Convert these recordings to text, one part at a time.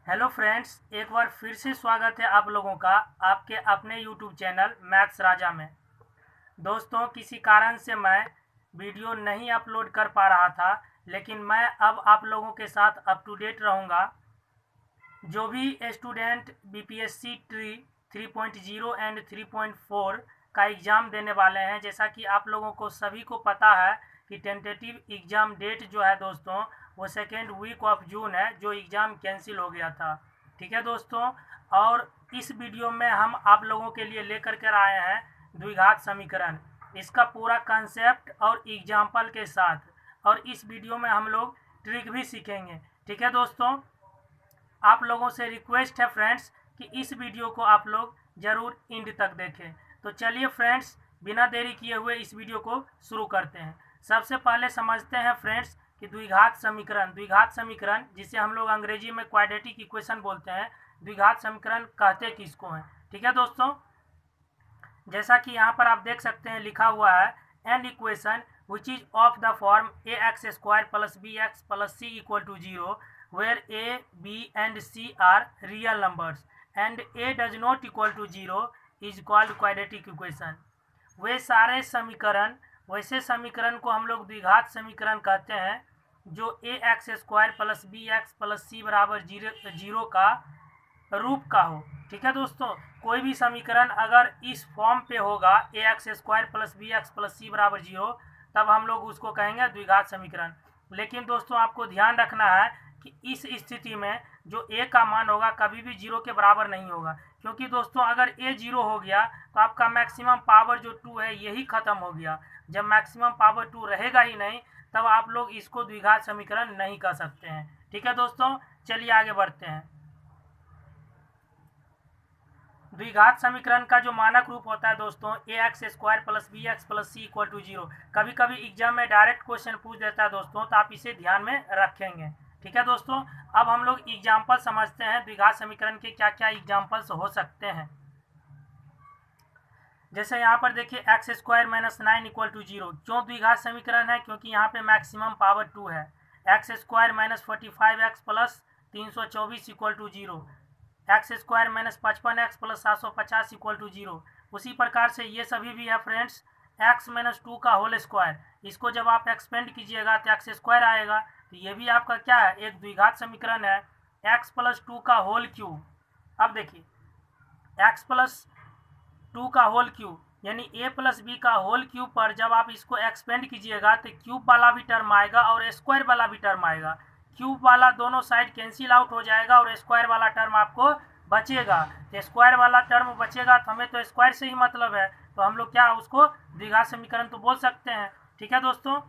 Hello friends, एक बार फिर से स्वागत है आप लोगों का आपके अपने यूट्यूब चैनल मैथ्स राजा में। दोस्तों, किसी कारण से मैं वीडियो नहीं अपलोड कर पा रहा था, लेकिन मैं अब आप लोगों के साथ अप टू डेट रहूँगा। जो भी स्टूडेंट बीपीएससी ट्री 3.0 एंड 3.4 का एग्ज़ाम देने वाले हैं, जैसा कि आप लोगों को सभी को पता है कि टेंटेटिव एग्ज़ाम डेट जो है दोस्तों वो सेकेंड वीक ऑफ जून है, जो एग्ज़ाम कैंसिल हो गया था। ठीक है दोस्तों, और इस वीडियो में हम आप लोगों के लिए लेकर कर आए हैं द्विघात समीकरण, इसका पूरा कंसेप्ट और एग्जाम्पल के साथ। और इस वीडियो में हम लोग ट्रिक भी सीखेंगे। ठीक है दोस्तों, आप लोगों से रिक्वेस्ट है फ्रेंड्स कि इस वीडियो को आप लोग ज़रूर एंड तक देखें। तो चलिए फ्रेंड्स, बिना देरी किए हुए इस वीडियो को शुरू करते हैं। सबसे पहले समझते हैं फ्रेंड्स कि द्विघात समीकरण जिसे हम लोग अंग्रेजी में क्वाड्रेटिक इक्वेशन बोलते हैं, द्विघात समीकरण कहते किसको हैं। ठीक है दोस्तों, जैसा कि यहाँ पर आप देख सकते हैं लिखा हुआ है an equation which is of the form A X square plus B X plus C equal to 0 where a, b and c are real numbers and a does not equal to 0 is called quadratic equation। वैसे समीकरण को हम लोग द्विघात समीकरण कहते हैं जो A X square plus B X plus C बराबर जीरो का रूप का हो। ठीक है दोस्तों, कोई भी समीकरण अगर इस फॉर्म पे होगा A X square plus B X plus C बराबर 0, तब हम लोग उसको कहेंगे द्विघात समीकरण। लेकिन दोस्तों आपको ध्यान रखना है कि इस स्थिति में जो ए का मान होगा कभी भी 0 के बराबर नहीं होगा, क्योंकि दोस्तों अगर ए 0 हो गया तो आपका मैक्सिमम पावर जो 2 है यही खत्म हो गया। जब मैक्सिमम पावर 2 रहेगा ही नहीं, तब आप लोग इसको द्विघात समीकरण नहीं कह सकते हैं। ठीक है दोस्तों, चलिए आगे बढ़ते हैं। द्विघात समीकरण का जो मानक रूप होता है दोस्तों A X square plus B X plus C equal to 0। कभी कभी एग्जाम में डायरेक्ट क्वेश्चन पूछ देता है दोस्तों, तो आप इसे ध्यान में रखेंगे। ठीक है दोस्तों, अब हम लोग एग्जाम्पल समझते हैं द्विघात समीकरण के क्या क्या एग्जाम्पल्स हो सकते हैं। जैसे यहाँ पर देखिए x square minus 9 equal to 0 क्यों द्विघात समीकरण है, क्योंकि यहाँ पे मैक्सिमम पावर 2 है। X square minus 45 x plus 324 equal to 0, x square minus 55 x plus 750 equal to 0। उसी प्रकार से ये सभी भी है फ्रेंड्स एक्स माइनस 2 का होल स्क्वायर, इसको जब आप एक्सपेंड कीजिएगा तो एक्स स्क्वायर आएगा, तो ये भी आपका क्या है, एक द्विघात समीकरण है। एक्स प्लस 2 का होल क्यूब, अब देखिए एक्स प्लस 2 का होल क्यूब यानी ए प्लस बी का होल क्यूब पर जब आप इसको एक्सपेंड कीजिएगा तो क्यूब वाला भी टर्म आएगा और स्क्वायर वाला भी टर्म आएगा। क्यूब वाला दोनों साइड कैंसिल आउट हो जाएगा और स्क्वायर वाला टर्म आपको बचेगा। स्क्वायर वाला टर्म बचेगा तो हमें तो स्क्वायर से ही मतलब है, तो हम लोग क्या उसको द्विघात समीकरण तो बोल सकते हैं। ठीक है दोस्तों,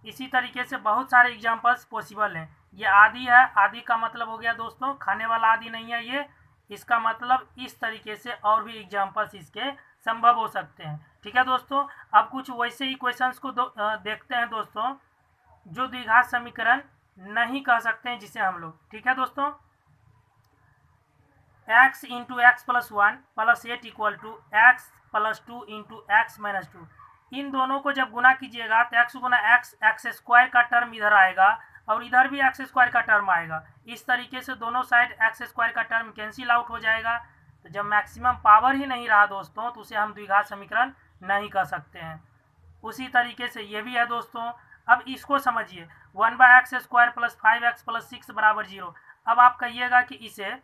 इसी तरीके से बहुत सारे एग्जाम्पल्स पॉसिबल हैं। ये आदि है, आदि का मतलब हो गया दोस्तों खाने वाला आदि नहीं है ये, इसका मतलब इस तरीके से और भी एग्जाम्पल्स इसके संभव हो सकते हैं। ठीक है दोस्तों, अब कुछ वैसे ही क्वेश्चंस को देखते हैं दोस्तों जो द्विघात समीकरण नहीं कह सकते हैं जिसे हम लोग। ठीक है दोस्तों, x इंटू एक्स प्लस 1 प्लस 8 equal to x plus 2 into x minus 2। इन दोनों को जब गुना कीजिएगा तो एक्स गुना एक्स, एक्स स्क्वायर का टर्म इधर आएगा और इधर भी एक्स स्क्वायर का टर्म आएगा। इस तरीके से दोनों साइड एक्स स्क्वायर का टर्म कैंसिल आउट हो जाएगा। तो जब मैक्सिमम पावर ही नहीं रहा दोस्तों तो उसे हम द्विघात समीकरण नहीं कह सकते हैं। उसी तरीके से ये भी है दोस्तों। अब इसको समझिए 1/एक्स स्क्वायर प्लस 5x प्लस 6 बराबर 0। अब आप कहिएगा कि इसे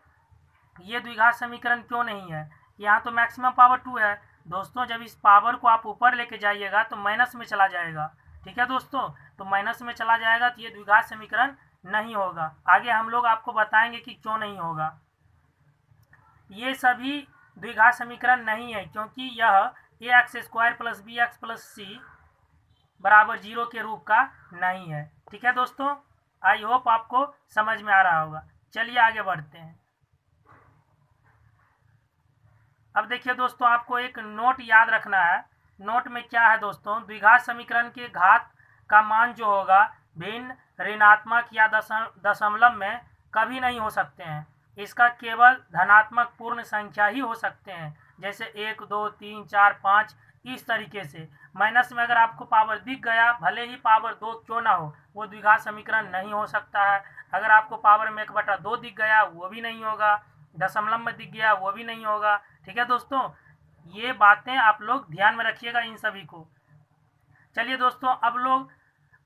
ये द्विघात समीकरण क्यों नहीं है, यहाँ तो मैक्सिमम पावर 2 है। दोस्तों जब इस पावर को आप ऊपर लेके जाइएगा तो माइनस में चला जाएगा। ठीक है दोस्तों, तो माइनस में चला जाएगा तो ये द्विघात समीकरण नहीं होगा। आगे हम लोग आपको बताएंगे कि क्यों नहीं होगा। ये सभी द्विघात समीकरण नहीं है क्योंकि यह A X square plus B X plus C बराबर 0 के रूप का नहीं है। ठीक है दोस्तों, आई होप आपको समझ में आ रहा होगा। चलिए आगे बढ़ते हैं। अब देखिए दोस्तों, आपको एक नोट याद रखना है। नोट में क्या है दोस्तों, द्विघात समीकरण के घात का मान जो होगा भिन्न, ऋणात्मक या दशमलव में कभी नहीं हो सकते हैं। इसका केवल धनात्मक पूर्ण संख्या ही हो सकते हैं, जैसे 1 2 3 4 5 इस तरीके से। माइनस में अगर आपको पावर दिख गया, भले ही पावर 2 क्यों ना हो, वो द्विघात समीकरण नहीं हो सकता है। अगर आपको पावर में 1/2 दिख गया वो भी नहीं होगा, दशमलव में दिख गया वो भी नहीं होगा। ठीक है दोस्तों, ये बातें आप लोग ध्यान में रखिएगा इन सभी को। चलिए दोस्तों,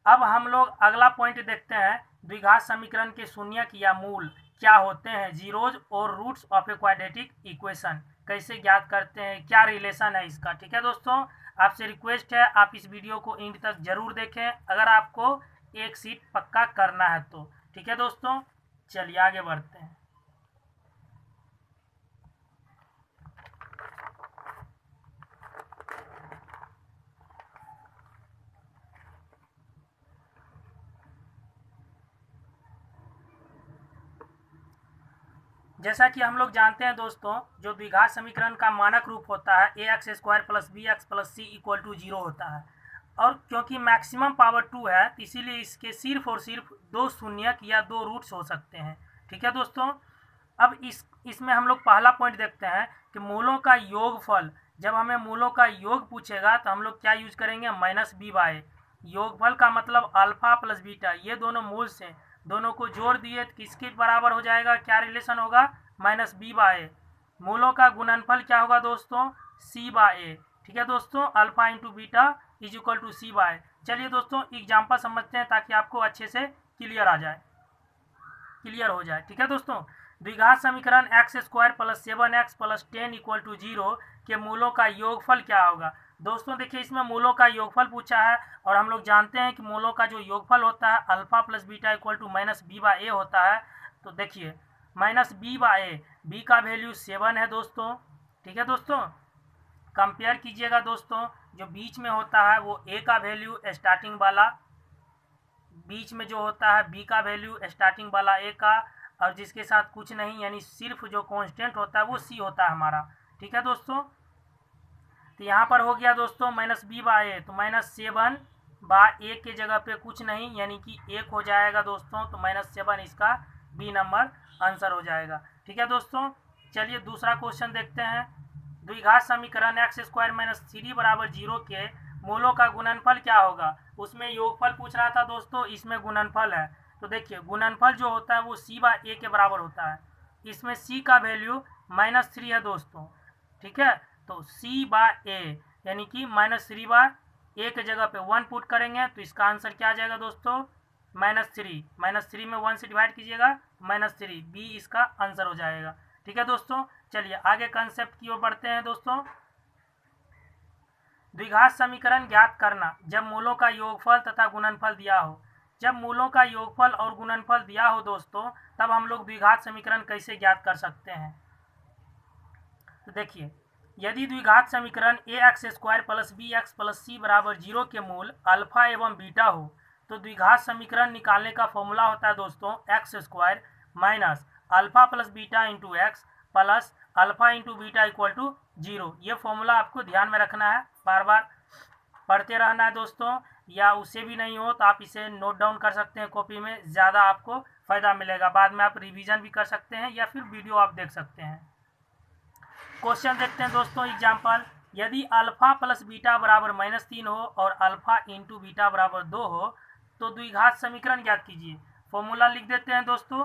अब हम लोग अगला पॉइंट देखते हैं, द्विघात समीकरण के शून्यक या मूल क्या होते हैं, जीरोज और roots of a quadratic equation कैसे ज्ञात करते हैं, क्या रिलेशन है इसका। ठीक है दोस्तों, आपसे रिक्वेस्ट है आप इस वीडियो को एंड तक जरूर देखें अगर आपको एक सीट पक्का करना है तो। ठीक है दोस्तों, चलिए आगे बढ़ते हैं। जैसा कि हम लोग जानते हैं दोस्तों, जो द्विघात समीकरण का मानक रूप होता है ax² + bx + c = 0 होता है, और क्योंकि मैक्सिमम पावर 2 है इसीलिए इसके सिर्फ और सिर्फ 2 शून्यक या 2 रूट्स हो सकते हैं। ठीक है दोस्तों, अब इसमें हम लोग पहला पॉइंट देखते हैं कि मूलों का योगफल। जब हमें मूलों का योग पूछेगा तो हम लोग क्या यूज करेंगे, -b/a। योगफल का मतलब अल्फा प्लस बीटा, ये दोनों मूल से दोनों को जोड़ दिए तो किसके बराबर हो जाएगा, क्या रिलेशन होगा, -b/a। मूलों का गुणनफल क्या होगा दोस्तों, c/a। ठीक है दोस्तों, अल्फा इंटू बीटा = c/a। चलिए दोस्तों एग्जाम्पल समझते हैं ताकि आपको अच्छे से क्लियर हो जाए। ठीक है दोस्तों, द्विघात समीकरण x² + 7x + 10 = 0 के मूलों का योगफल क्या होगा। दोस्तों देखिए, इसमें मूलों का योगफल पूछा है और हम लोग जानते हैं कि मूलों का जो योगफल होता है अल्फा प्लस बीटा = -b/a होता है। तो देखिए -b/a, b का वैल्यू 7 है दोस्तों। ठीक है दोस्तों, कंपेयर कीजिएगा दोस्तों, जो बीच में होता है वो a का वैल्यू स्टार्टिंग वाला, बीच में जो होता है b का वैल्यू स्टार्टिंग वाला a का, और जिसके साथ कुछ नहीं यानी सिर्फ जो कांस्टेंट होता है वो c होता है हमारा। ठीक है दोस्तों, तो यहाँ पर हो गया दोस्तों -b/a, तो -7/a के जगह पे कुछ नहीं यानी कि 1 हो जाएगा दोस्तों, तो -7 इसका बी नंबर आंसर हो जाएगा। ठीक है दोस्तों, चलिए दूसरा क्वेश्चन देखते हैं। द्विघात समीकरण x² - 3 = 0 के मूलों का गुणनफल क्या होगा। उसमें योगफल पूछ रहा था दोस्तों, इसमें गुणनफल है। तो देखिए गुणनफल जो होता है वो c/a के बराबर होता है। इसमें c का वैल्यू -3 है दोस्तों। ठीक है, तो c/a यानी कि -3/a के जगह पे 1 पुट करेंगे तो इसका आंसर क्या आ जाएगा दोस्तों, -3 में 1 से डिवाइड कीजिएगा -3, b इसका आंसर हो जाएगा। ठीक है दोस्तों, चलिए आगे कंसेप्ट की ओर बढ़ते हैं दोस्तों। द्विघात समीकरण ज्ञात करना जब मूलों का योगफल तथा गुणनफल दिया हो। जब मूलों का योगफल और गुणनफल दिया हो दोस्तों, तब हम लोग द्विघात समीकरण कैसे ज्ञात कर सकते हैं। तो देखिए, यदि द्विघात समीकरण ax² + bx + c = 0 के मूल अल्फा एवं बीटा हो तो द्विघात समीकरण निकालने का फॉर्मूला होता है दोस्तों x² - alpha plus beta into x plus alpha into beta = 0। ये फॉर्मूला आपको ध्यान में रखना है, बार बार पढ़ते रहना है दोस्तों, या उससे भी नहीं हो तो आप इसे नोट डाउन कर सकते हैं कॉपी में, ज़्यादा आपको फ़ायदा मिलेगा। बाद में आप रिवीजन भी कर सकते हैं या फिर वीडियो आप देख सकते हैं। क्वेश्चन देखते हैं दोस्तों एग्जाम्पल। यदि अल्फा प्लस बीटा बराबर -3 हो और अल्फा इंटू बीटा बराबर 2 हो तो द्विघात समीकरण ज्ञात कीजिए। फॉर्मूला लिख देते हैं दोस्तों,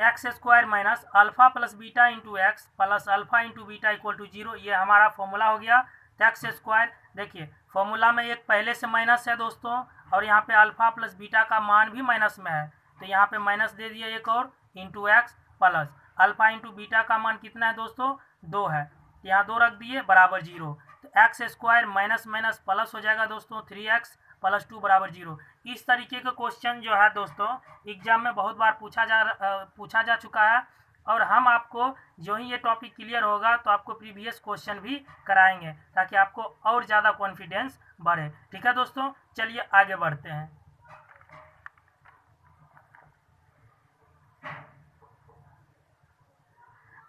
x² - alpha plus beta into x plus alpha into beta = 0। ये हमारा फॉर्मूला हो गया। तो x² देखिए फॉर्मूला में एक पहले से माइनस है दोस्तों, और यहाँ पे अल्फा प्लस बीटा का मान भी माइनस में है तो यहाँ पे माइनस दे दिया एक और, into x plus alpha into beta का मान कितना है दोस्तों, 2 है, यहाँ 2 रख दिए बराबर 0। तो x² माइनस माइनस प्लस हो जाएगा दोस्तों, 3x + 2 = 0। इस तरीके का क्वेश्चन जो है दोस्तों एग्जाम में बहुत बार पूछा जा चुका है, और हम आपको जो ही ये टॉपिक क्लियर होगा तो आपको प्रीवियस क्वेश्चन भी कराएंगे ताकि आपको और ज़्यादा कॉन्फिडेंस बढ़े। ठीक है दोस्तों, चलिए आगे बढ़ते हैं।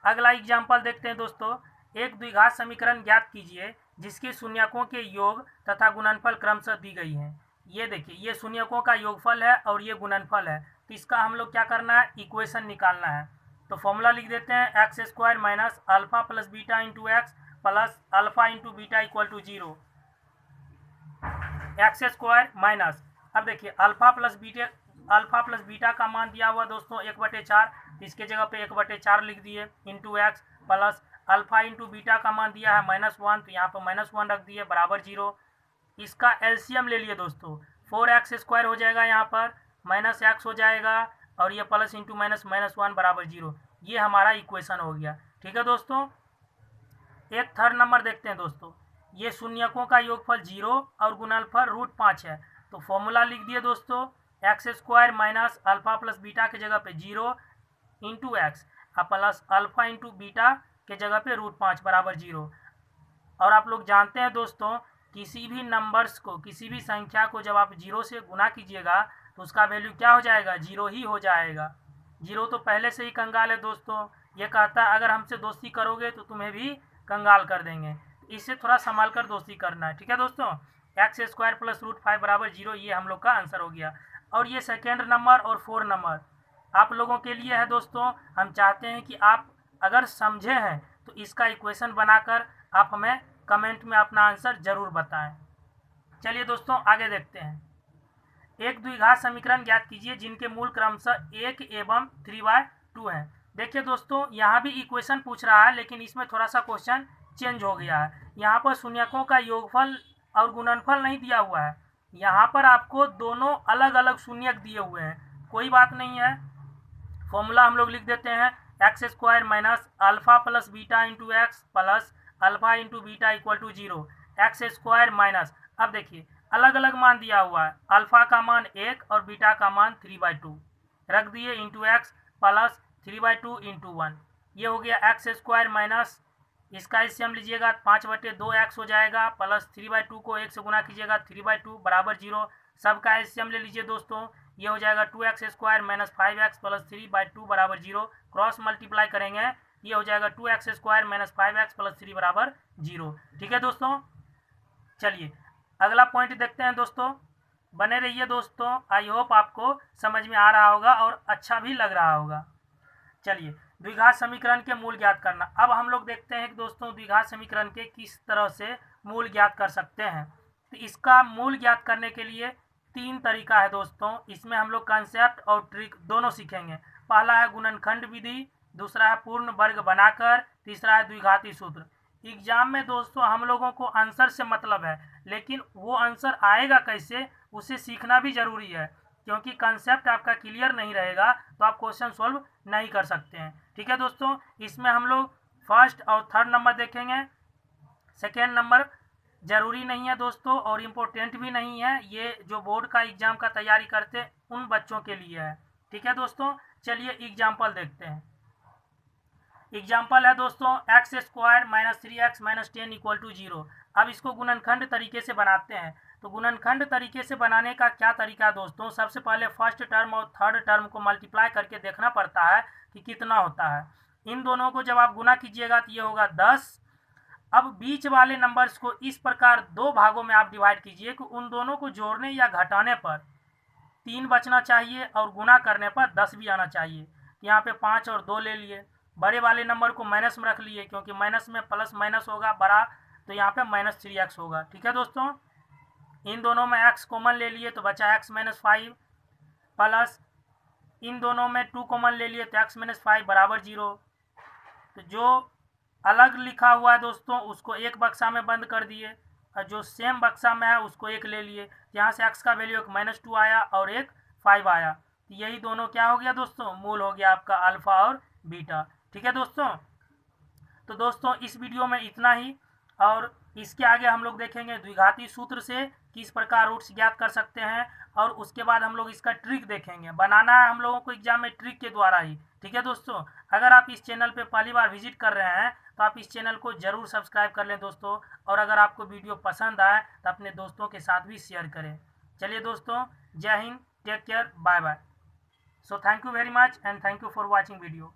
अगला एग्जाम्पल देखते हैं दोस्तों। एक द्विघात समीकरण ज्ञात कीजिए जिसके शून्यकों के योग तथा गुणनफल क्रमशः दी गई हैं। ये देखिए, ये शून्यकों का योगफल है और ये गुणनफल है, तो इसका हम लोग क्या करना है, इक्वेशन निकालना है। तो फॉर्मूला लिख देते हैं, x² - alpha plus beta into x plus alpha into beta = 0। x² minus, अब देखिए alpha plus alpha plus beta का मान दिया हुआ दोस्तों 1/4, इसके जगह पे 1/4 लिख दिए into x, plus alpha into beta का मान दिया है -1, तो यहाँ पर -1 रख दिए बराबर 0। इसका एलसीएम ले लिए दोस्तों, 4x² हो जाएगा, यहाँ पर -x हो जाएगा, और ये प्लस इंटू माइनस -1 बराबर 0। ये हमारा इक्वेशन हो गया। ठीक है दोस्तों, एक थर्ड नंबर देखते हैं दोस्तों। ये शून्यकों का योगफल 0 और गुणनफल √5 है, तो फॉर्मूला लिख दिए दोस्तों, x² minus alpha plus beta के जगह पे 0 into x plus alpha into beta के जगह पे √5 बराबर 0। और आप लोग जानते हैं दोस्तों, किसी भी नंबर्स को, किसी भी संख्या को जब आप 0 से गुना कीजिएगा तो उसका वैल्यू क्या हो जाएगा, 0 ही हो जाएगा। 0 तो पहले से ही कंगाल है दोस्तों, ये कहता है अगर हमसे दोस्ती करोगे तो तुम्हें भी कंगाल कर देंगे, इससे थोड़ा संभाल कर दोस्ती करना है। ठीक है दोस्तों, x² प्लस √5 बराबर 0, ये हम लोग का आंसर हो गया। और ये सेकेंड नंबर और 4 नंबर आप लोगों के लिए है दोस्तों। हम चाहते हैं कि आप अगर समझे हैं तो इसका इक्वेशन बनाकर आप हमें कमेंट में अपना आंसर जरूर बताएं। चलिए दोस्तों आगे देखते हैं। एक द्विघात समीकरण ज्ञात कीजिए जिनके मूल क्रमशः 1 एवं 3/2 हैं। देखिए दोस्तों, यहाँ भी इक्वेशन पूछ रहा है, लेकिन इसमें थोड़ा सा क्वेश्चन चेंज हो गया है। यहाँ पर शून्यकों का योगफल और गुणनफल नहीं दिया हुआ है, यहाँ पर आपको दोनों अलग अलग शून्यक दिए हुए हैं। कोई बात नहीं है, फॉर्मूला हम लोग लिख देते हैं, x² minus alpha plus beta into x plus alpha into beta equal to 0। x² minus, अब देखिए अलग अलग मान दिया हुआ है, अल्फा का मान 1 और बीटा का मान 3/2 रख दिए इंटू एक्स प्लस 3/2 इंटू 1। ये हो गया x² माइनस, इसका एलसीएम लीजिएगा 5/2x हो जाएगा, प्लस 3/2 को 1 से गुना कीजिएगा 3/2 बराबर 0। सबका एलसीएम ले लीजिए दोस्तों, ये हो जाएगा 2x² माइनस 5x प्लस 3/2 बराबर 0। क्रॉस मल्टीप्लाई करेंगे, ये हो जाएगा 2x² माइनस 5x प्लस 3 बराबर 0। ठीक है दोस्तों, चलिए अगला पॉइंट देखते हैं दोस्तों। बने रहिए दोस्तों, आई होप आपको समझ में आ रहा होगा और अच्छा भी लग रहा होगा। चलिए, द्विघात समीकरण के मूल ज्ञात करना। अब हम लोग देखते हैं कि दोस्तों द्विघात समीकरण के किस तरह से मूल ज्ञात कर सकते हैं। तो इसका मूल ज्ञात करने के लिए 3 तरीका है दोस्तों। इसमें हम लोग कंसेप्ट और ट्रिक दोनों सीखेंगे। पहला है गुणनखंड विधि, दूसरा है पूर्ण वर्ग बनाकर, तीसरा है द्विघाती सूत्र। एग्जाम में दोस्तों हम लोगों को आंसर से मतलब है, लेकिन वो आंसर आएगा कैसे उसे सीखना भी जरूरी है, क्योंकि कंसेप्ट आपका क्लियर नहीं रहेगा तो आप क्वेश्चन सॉल्व नहीं कर सकते हैं। ठीक है दोस्तों, इसमें हम लोग फर्स्ट और थर्ड नंबर देखेंगे। सेकेंड नंबर जरूरी नहीं है दोस्तों और इम्पोर्टेंट भी नहीं है, ये जो बोर्ड का एग्जाम का तैयारी करते हैं उन बच्चों के लिए है। ठीक है दोस्तों, चलिए एग्जाम्पल देखते हैं। एग्जाम्पल है दोस्तों, x² minus 3x minus 10 equal to 0। अब इसको गुणनखंड तरीके से बनाते हैं। तो गुणनखंड तरीके से बनाने का क्या तरीका है दोस्तों, सबसे पहले फर्स्ट टर्म और थर्ड टर्म को मल्टीप्लाई करके देखना पड़ता है कि कितना होता है। इन दोनों को जब आप गुना कीजिएगा तो ये होगा 10। अब बीच वाले नंबर्स को इस प्रकार 2 भागों में आप डिवाइड कीजिए कि उन दोनों को जोड़ने या घटाने पर 3 बचना चाहिए और गुना करने पर 10 भी आना चाहिए। यहाँ पे 5 और 2 ले लिए। बड़े वाले नंबर को माइनस में रख लिए, क्योंकि माइनस में प्लस माइनस होगा बड़ा, तो यहाँ पे -3x होगा। ठीक है दोस्तों, इन दोनों में x कॉमन ले लिए तो बचा x - 5 प्लस इन दोनों में 2 कॉमन ले लिए तो x - 5 बराबर 0। तो जो अलग लिखा हुआ है दोस्तों उसको एक बक्सा में बंद कर दिए और जो सेम बक्सा में है उसको एक ले लिए। यहाँ से x का वैल्यू एक -2 आया और एक 5 आया, तो यही दोनों क्या हो गया दोस्तों, मूल हो गया आपका अल्फा और बीटा। ठीक है दोस्तों, तो दोस्तों इस वीडियो में इतना ही, और इसके आगे हम लोग देखेंगे द्विघाती सूत्र से किस प्रकार रूट्स ज्ञात कर सकते हैं, और उसके बाद हम लोग इसका ट्रिक देखेंगे। बनाना है हम लोगों को एग्जाम में ट्रिक के द्वारा ही। ठीक है दोस्तों, अगर आप इस चैनल पे पहली बार विजिट कर रहे हैं तो आप इस चैनल को जरूर सब्सक्राइब कर लें दोस्तों, और अगर आपको वीडियो पसंद आए तो अपने दोस्तों के साथ भी शेयर करें। चलिए दोस्तों, जय हिंद, take care, bye bye. So thank you very much and thank you for watching video.